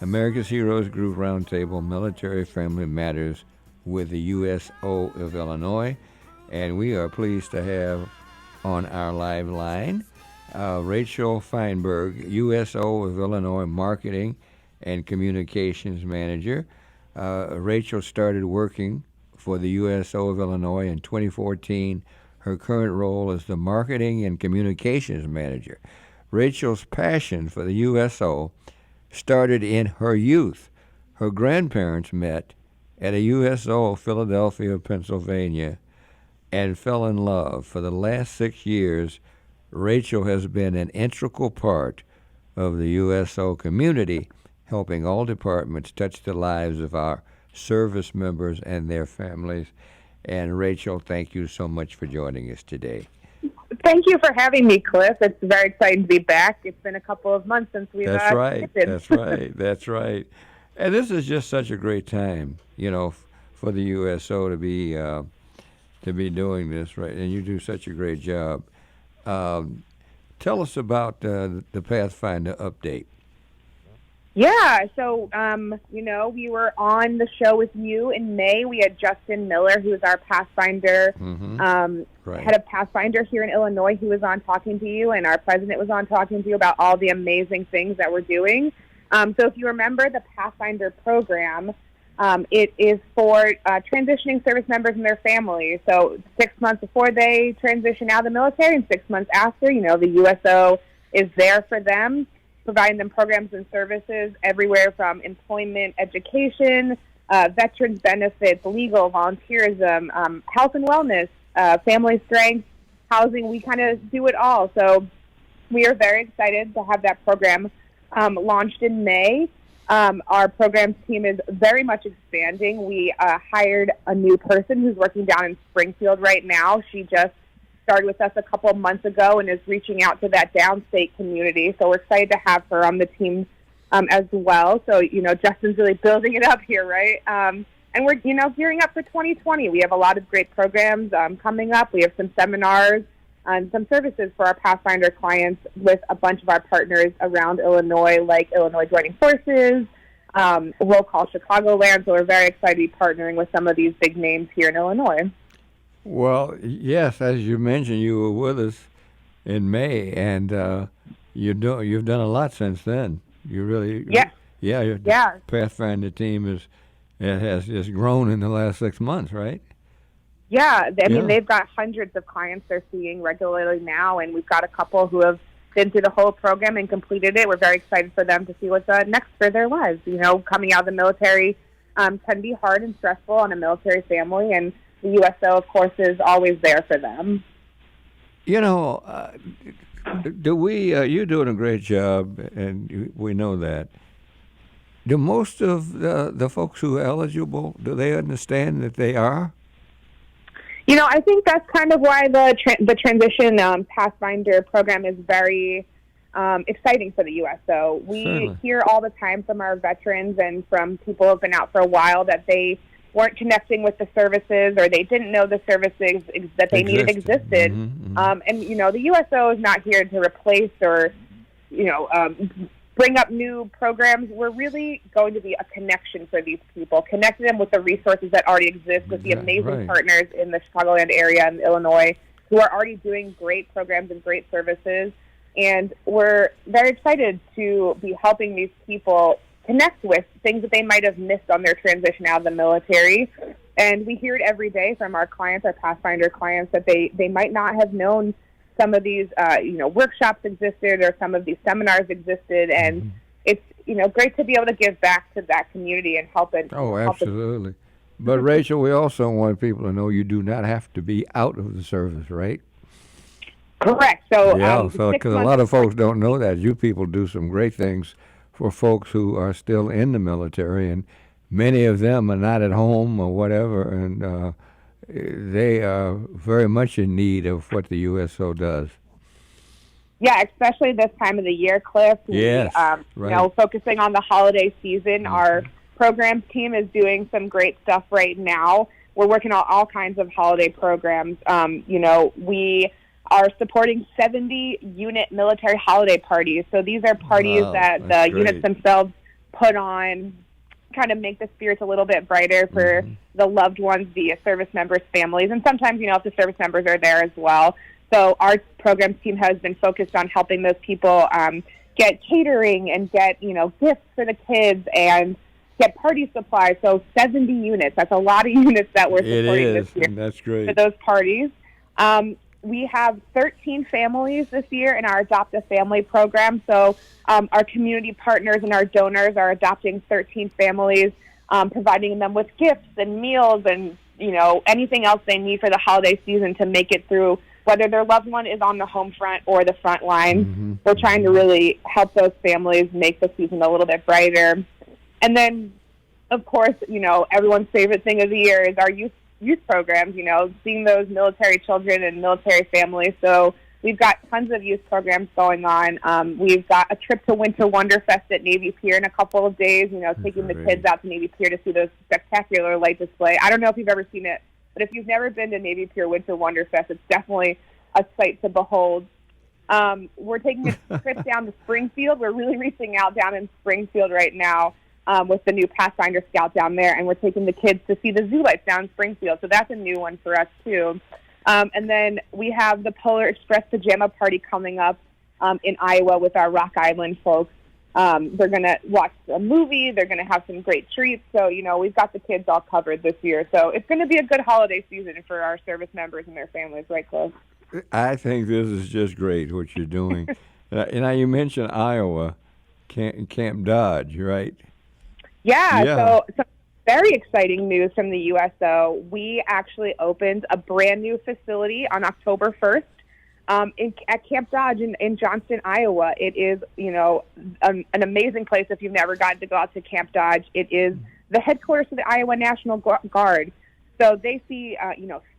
America's Heroes Group Roundtable Military Family Matters with the USO of Illinois. And we are pleased to have on our live line Rachel Feinburg, USO of Illinois Marketing and Communications Manager. Rachel started working for the USO of Illinois in 2014. Her current role is the Marketing and Communications Manager. Rachel's passion for the USO started in her youth. Her grandparents met at a USO, Philadelphia, Pennsylvania, and fell in love. For the last 6 years, Rachel has been an integral part of the USO community, helping all departments touch the lives of our service members and their families. And Rachel, thank you so much for joining us today. Thank you for having me, Cliff. It's very exciting to be back. It's been a couple of months since we've That's right. connected. That's right. That's right. And this is just such a great time, for the USO to be doing this, right? And you do such a great job. Tell us about the Pathfinder update. Yeah, so, we were on the show with you in May. We had Justin Miller, who's our Pathfinder, head of Pathfinder here in Illinois. He was on talking to you, and our president was on talking to you about all the amazing things that we're doing. So if you remember the Pathfinder program, it is for transitioning service members and their families. So 6 months before they transition out of the military and 6 months after, the USO is there for them, providing them programs and services everywhere from employment, education, veterans benefits, legal, volunteerism, health and wellness, family strength, housing. We kind of do it all. So we are very excited to have that program launched in May. Our programs team is very much expanding. We hired a new person who's working down in Springfield right now. She just started with us a couple of months ago and is reaching out to that downstate community. So we're excited to have her on the team as well. So, Justin's really building it up here, right? And we're, gearing up for 2020. We have a lot of great programs coming up. We have some seminars and some services for our Pathfinder clients with a bunch of our partners around Illinois, like Illinois Joining Forces, Roll Call Chicagoland. So we're very excited to be partnering with some of these big names here in Illinois. Well, yes, as you mentioned, you were with us in May, and you've done a lot since then. You really, yeah. Pathfinder team has just grown in the last 6 months, right? Yeah, I mean, they've got hundreds of clients they're seeing regularly now, and we've got a couple who have been through the whole program and completed it. We're very excited for them to see what's next for their lives. Coming out of the military can be hard and stressful on a military family, and the USO, of course, is always there for them. You're doing a great job, and we know that. Do most of the folks who are eligible, do they understand that they are? I think that's kind of why the transition Pathfinder program is very exciting for the USO. We hear all the time from our veterans and from people who have been out for a while that they weren't connecting with the services, or they didn't know the services that they needed existed. And, the USO is not here to replace or, bring up new programs. We're really going to be a connection for these people, connecting them with the resources that already exist, with the amazing partners in the Chicagoland area and Illinois who are already doing great programs and great services. And we're very excited to be helping these people connect with things that they might have missed on their transition out of the military. And we hear it every day from our clients, our Pathfinder clients, that they might not have known some of these, workshops existed, or some of these seminars existed. And it's, great to be able to give back to that community and help it. Oh, absolutely. But Rachel, we also want people to know you do not have to be out of the service, right? Correct. So, because a lot of folks don't know that. You people do some great things for folks who are still in the military, and many of them are not at home or whatever, and they are very much in need of what the USO does. Yeah, especially this time of the year, Cliff. Yes, focusing on the holiday season, our programs team is doing some great stuff right now. We're working on all kinds of holiday programs. We are supporting 70 unit military holiday parties. So these are parties that the units themselves put on, kind of make the spirits a little bit brighter for the loved ones, the service members' families, and sometimes, if the service members are there as well. So our programs team has been focused on helping those people get catering and get, gifts for the kids and get party supplies. So 70 units. That's a lot of units that we're supporting this year. That's great. For those parties. We have 13 families this year in our adoptive family program. So our community partners and our donors are adopting 13 families, providing them with gifts and meals and, anything else they need for the holiday season to make it through, whether their loved one is on the home front or the front line. We're trying to really help those families make the season a little bit brighter. And then, of course, everyone's favorite thing of the year is our youth programs, seeing those military children and military families. So we've got tons of youth programs going on. We've got a trip to Winter Wonderfest at Navy Pier in a couple of days, taking the kids out to Navy Pier to see those spectacular light display. I don't know if you've ever seen it, but if you've never been to Navy Pier Winter Wonderfest, it's definitely a sight to behold. We're taking a trip down to Springfield. We're really reaching out down in Springfield right now with the new Pathfinder Scout down there, and we're taking the kids to see the zoo lights down in Springfield. So that's a new one for us, too. And then we have the Polar Express Pajama Party coming up in Iowa with our Rock Island folks. They're going to watch a movie. They're going to have some great treats. So, we've got the kids all covered this year. So it's going to be a good holiday season for our service members and their families, right, Cliff? I think this is just great, what you're doing. Now, you mentioned Iowa, Camp Dodge, right? Yeah. So very exciting news from the USO. We actually opened a brand new facility on October 1st at Camp Dodge in Johnston, Iowa. It is, an amazing place if you've never gotten to go out to Camp Dodge. It is the headquarters of the Iowa National Guard. So they see,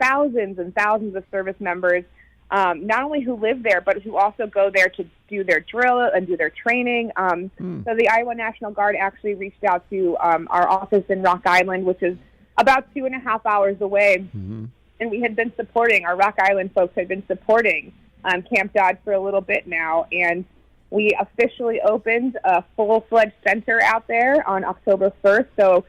thousands and thousands of service members, not only who live there, but who also go there to do their drill and do their training. So the Iowa National Guard actually reached out to our office in Rock Island, which is about 2.5 hours away. And we had been supporting, our Rock Island folks had been supporting Camp Dodge for a little bit now. And we officially opened a full-fledged center out there on October 1st. So,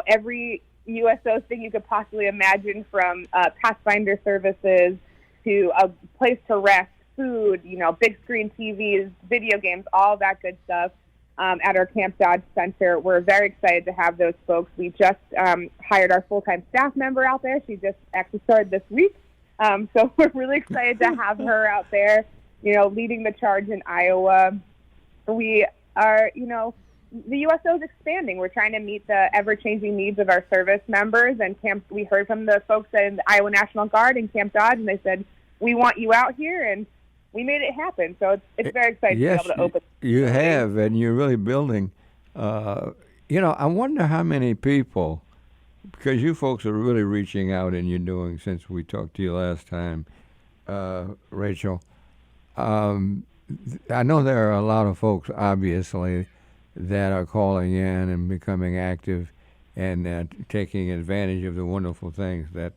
every USO thing you could possibly imagine, from Pathfinder services to a place to rest, food, big screen TVs, video games, all that good stuff at our Camp Dodge Center. We're very excited to have those folks. We just hired our full-time staff member out there. She just actually started this week. So we're really excited to have her out there, leading the charge in Iowa. We are, the USO is expanding. We're trying to meet the ever-changing needs of our service members. And we heard from the folks in the Iowa National Guard in Camp Dodge, and they said, we want you out here, and we made it happen. So it's very exciting to be able to open. You have, and you're really building. I wonder how many people, because you folks are really reaching out, and you're doing, since we talked to you last time, Rachel. I know there are a lot of folks, obviously, that are calling in and becoming active and taking advantage of the wonderful things that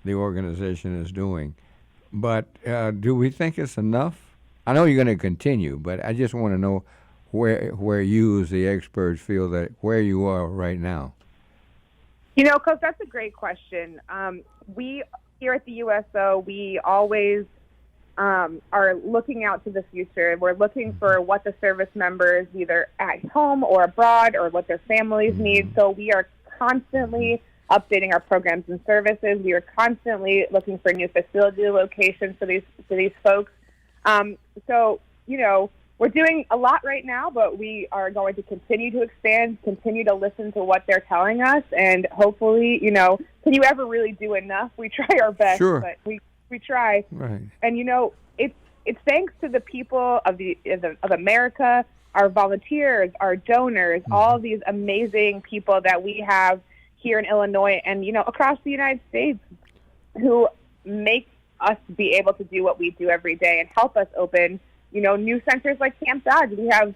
the organization is doing. But do we think it's enough? I know you're going to continue, but I just want to know where you as the experts feel that where you are right now. Coach, that's a great question. We here at the USO, we always are looking out to the future. We're looking for what the service members, either at home or abroad, or what their families need. So we are constantly updating our programs and services. We are constantly looking for new facility locations for these folks. We're doing a lot right now, but we are going to continue to expand, continue to listen to what they're telling us, and hopefully, can you ever really do enough? We try our best, but we try. Right. And it's thanks to the people of America, our volunteers, our donors, all these amazing people that we have here in Illinois and across the United States, who make us be able to do what we do every day and help us open new centers like Camp Dodge. We have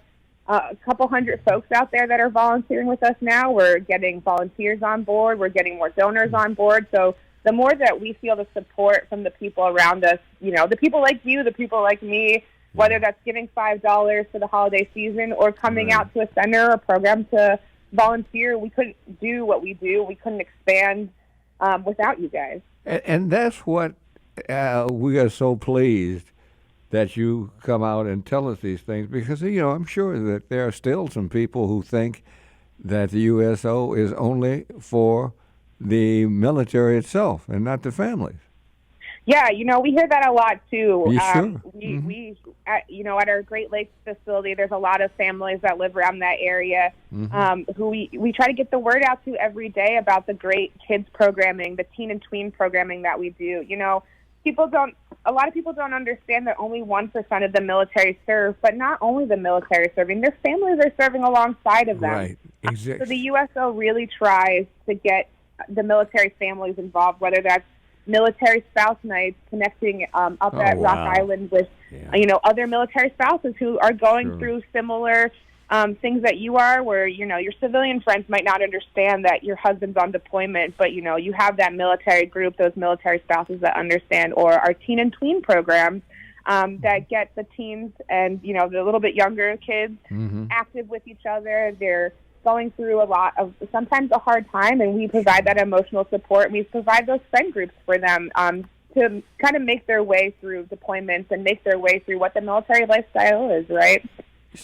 a couple hundred folks out there that are volunteering with us now. We're getting volunteers on board. We're getting more donors on board. So the more that we feel the support from the people around us, the people like you, the people like me, whether that's giving $5 for the holiday season or coming out to a center or program to volunteer. We couldn't do what we do. We couldn't expand without you guys. And that's what we are so pleased that you come out and tell us these things, because, I'm sure that there are still some people who think that the USO is only for the military itself and not the families. Yeah, we hear that a lot too. Sure. We at our Great Lakes facility, there's a lot of families that live around that area who we try to get the word out to every day about the great kids programming, the teen and tween programming that we do. A lot of people don't understand that only 1% of the military serve, but not only the military serving, their families are serving alongside of them. Right, exactly. So the USO really tries to get the military families involved, whether that's military spouse nights, connecting up at Rock Island with, other military spouses who are going through similar things that you are, where, your civilian friends might not understand that your husband's on deployment, but, you have that military group, those military spouses that understand, or our teen and tween programs that get the teens and, the little bit younger kids active with each other. They're going through sometimes a hard time, and we provide that emotional support, and we provide those friend groups for them to kind of make their way through deployments and make their way through what the military lifestyle is, right?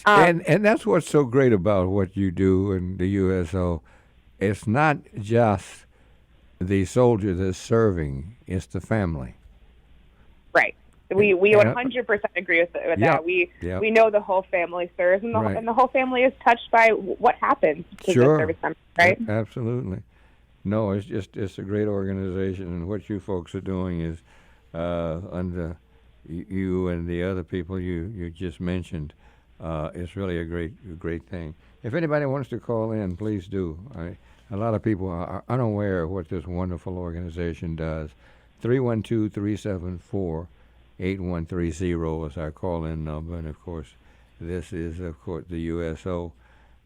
And that's what's so great about what you do in the USO. It's not just the soldier that's serving, it's the family. Right. We 100% agree with that. We know the whole family serves, and the whole family is touched by what happens to the service members, right? Absolutely. No, it's a great organization, and what you folks are doing is under you and the other people you just mentioned. It's really a great thing. If anybody wants to call in, please do. A lot of people are unaware of what this wonderful organization does. 312-374-8130 is our call-in number, and of course, this is the USO.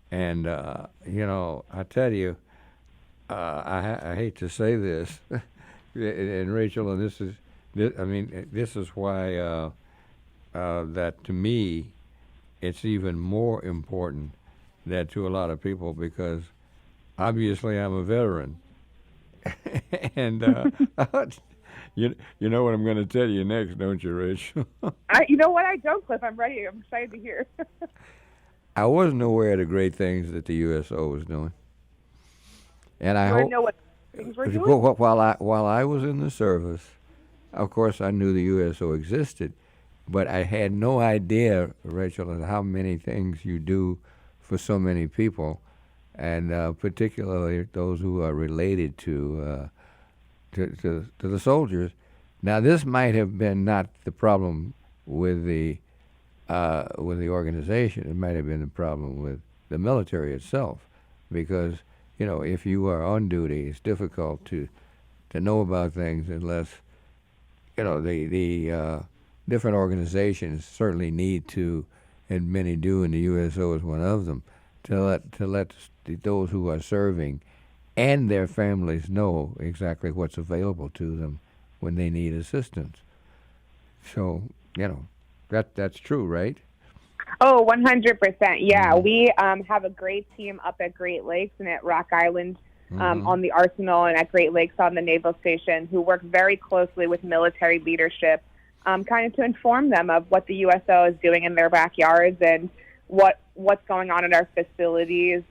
And I tell you, I hate to say this, and Rachel, and this is why that to me, it's even more important that to a lot of people, because obviously I'm a veteran, and you know what I'm going to tell you next, don't you, Rachel? You know what? I don't, Cliff. I'm ready. I'm excited to hear. I wasn't aware of the great things that the USO was doing, and I hope know what things we're doing. While I was in the service, of course, I knew the USO existed, but I had no idea, Rachel, of how many things you do for so many people, and particularly those who are related to the soldiers. Now, this might have been not the problem with the organization. It might have been the problem with the military itself, because if you are on duty, it's difficult to know about things unless the different organizations certainly need to, and many do, and the USO is one of them, to let those who are serving and their families know exactly what's available to them when they need assistance. So, that's true, right? Oh, 100%. Yeah, we have a great team up at Great Lakes and at Rock Island on the Arsenal, and at Great Lakes on the Naval Station, who work very closely with military leadership, kind of to inform them of what the USO is doing in their backyards and what's going on in our facilities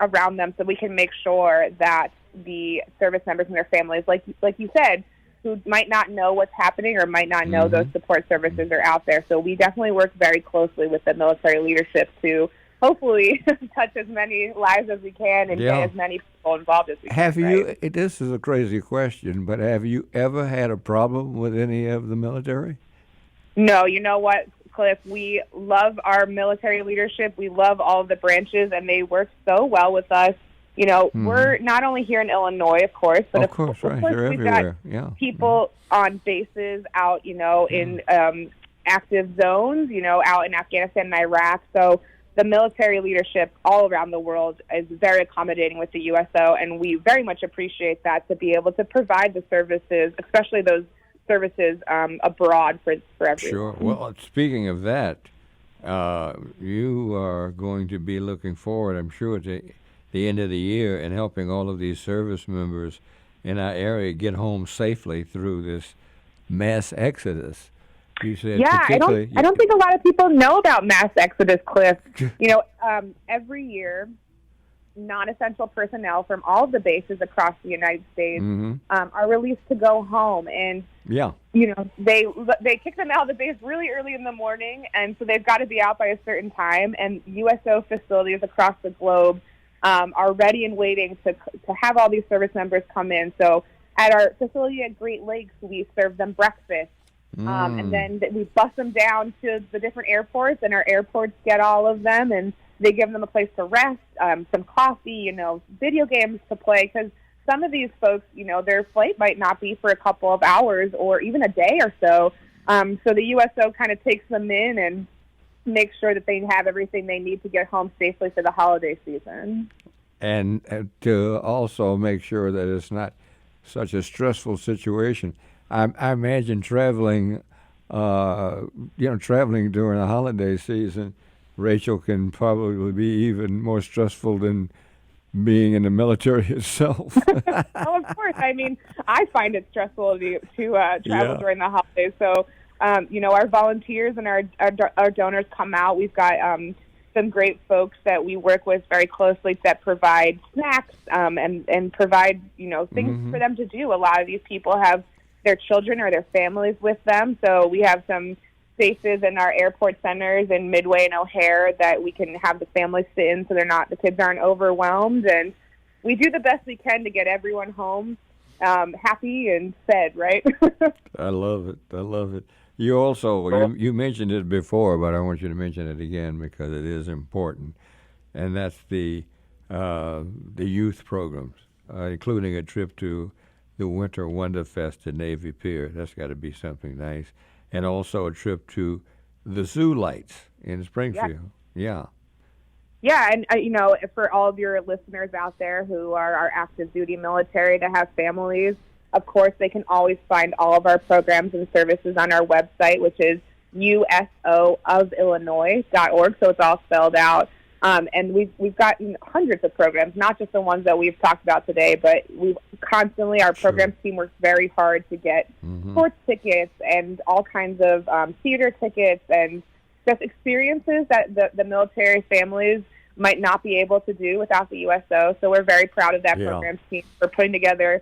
around them, so we can make sure that the service members and their families, like you said, who might not know what's happening or might not know those support services are out there. So we definitely work very closely with the military leadership to hopefully touch as many lives as we can and get as many people involved as we can. Have you, this is a crazy question, but have you ever had a problem with any of the military? No, you know what, Cliff? We love our military leadership. We love all of the branches, and they work so well with us. We're not only here in Illinois, of course, but of course You're we've everywhere. got people on bases out, in active zones, out in Afghanistan and Iraq. So the military leadership all around the world is very accommodating with the USO, and we very much appreciate that, to be able to provide the services, especially those services abroad for everyone. Sure. Well, speaking of that, you are going to be looking forward, I'm sure, to the end of the year and helping all of these service members in our area get home safely through this mass exodus. You said, yeah, I don't think a lot of people know about mass exodus, Cliff. Every year, non-essential personnel from all of the bases across the United States are released to go home, and they kick them out of the base really early in the morning, and so they've got to be out by a certain time. And USO facilities across the globe are ready and waiting to have all these service members come in. So at our facility at Great Lakes, we serve them breakfast. And then we bus them down to the different airports, and our airports get all of them, and they give them a place to rest, some coffee, video games to play, because some of these folks, their flight might not be for a couple of hours or even a day or so. So the USO kind of takes them in and makes sure that they have everything they need to get home safely for the holiday season. And to also make sure that it's not such a stressful situation. I imagine traveling during the holiday season, Rachel, can probably be even more stressful than being in the military itself. Oh, of course. I mean, I find it stressful to travel during the holidays. So, our volunteers and our donors come out. We've got some great folks that we work with very closely that provide snacks and provide, things for them to do. A lot of these people have their children or their families with them. So we have some spaces in our airport centers in Midway and O'Hare that we can have the families sit in so the kids aren't overwhelmed. And we do the best we can to get everyone home happy and fed, right? I love it. You also, you mentioned it before, but I want you to mention it again because it is important. And that's the youth programs, including a trip to the Winter Wonderfest at Navy Pier. That's got to be something nice. And also a trip to the Zoo Lights in Springfield. Yeah. Yeah, and, for all of your listeners out there who are our active duty military that have families, of course, they can always find all of our programs and services on our website, which is USOofIllinois.org, so it's all spelled out. And we've gotten hundreds of programs, not just the ones that we've talked about today, but our programs team works very hard to get sports tickets and all kinds of theater tickets and just experiences that the military families might not be able to do without the USO. So we're very proud of that programs team for putting together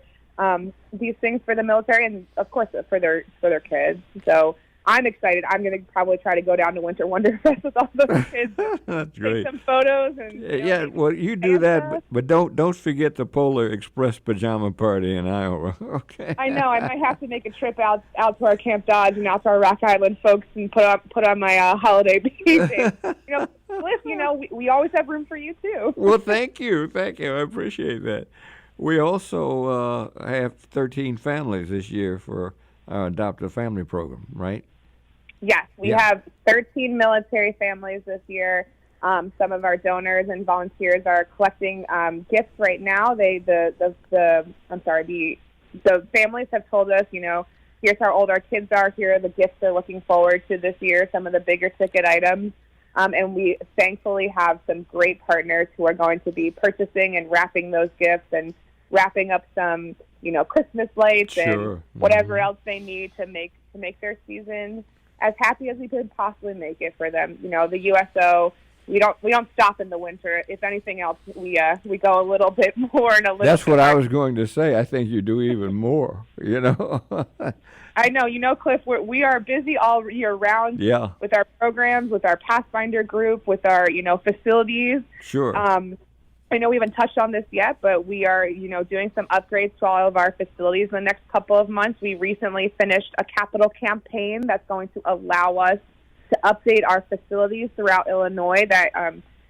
these things for the military and, of course, for their kids. So I'm excited. I'm going to probably try to go down to Winter Wonderfest with all those kids. That's great. Take some photos. And, well, you do that, but don't forget the Polar Express pajama party in Iowa, okay? I know. I might have to make a trip out to our Camp Dodge and out to our Rock Island folks and put on my holiday PJs. Cliff, we always have room for you, too. Well, thank you. I appreciate that. We also have 13 families this year for our adoptive family program, right? Yes, we have 13 military families this year. Some of our donors and volunteers are collecting gifts right now. The families have told us, here's how old our kids are. Here are the gifts they're looking forward to this year. Some of the bigger ticket items, and we thankfully have some great partners who are going to be purchasing and wrapping those gifts and wrapping up some, Christmas lights and whatever else they need to make their season as happy as we could possibly make it for them. The USO, we don't stop in the winter. If anything else, we go a little bit more and a little. That's what I was going to say. I think you do even more. I know. Cliff, we are busy all year round. Yeah. With our programs, with our Pathfinder group, with our facilities. Sure. I know we haven't touched on this yet, but we are, doing some upgrades to all of our facilities in the next couple of months. We recently finished a capital campaign that's going to allow us to update our facilities throughout Illinois that,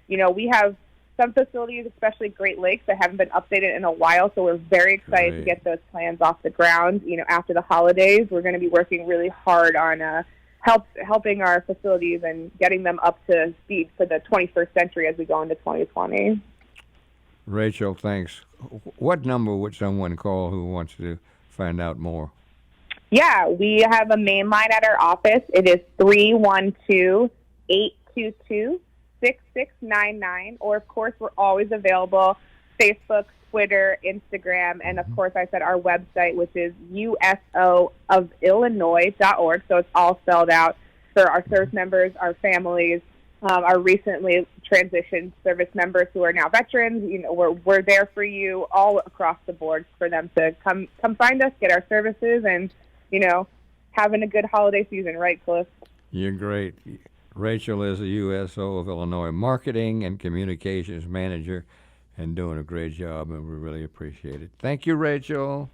we have some facilities, especially Great Lakes, that haven't been updated in a while, so we're very excited to get those plans off the ground. After the holidays, we're going to be working really hard on helping our facilities and getting them up to speed for the 21st century as we go into 2020. Rachel, thanks. What number would someone call who wants to find out more? Yeah, we have a main line at our office. It is 312-822-6699. Or, of course, we're always available Facebook, Twitter, Instagram, and, of course, I said our website, which is USOofIllinois.org. So it's all spelled out for our service members, our families, our recently transitioned service members who are now veterans. You know, we're there for you all across the board for them to come find us, get our services, and, you know, having a good holiday season, right, Cliff? You're great. Rachel is the USO of Illinois Marketing and Communications Manager and doing a great job, and we really appreciate it. Thank you, Rachel.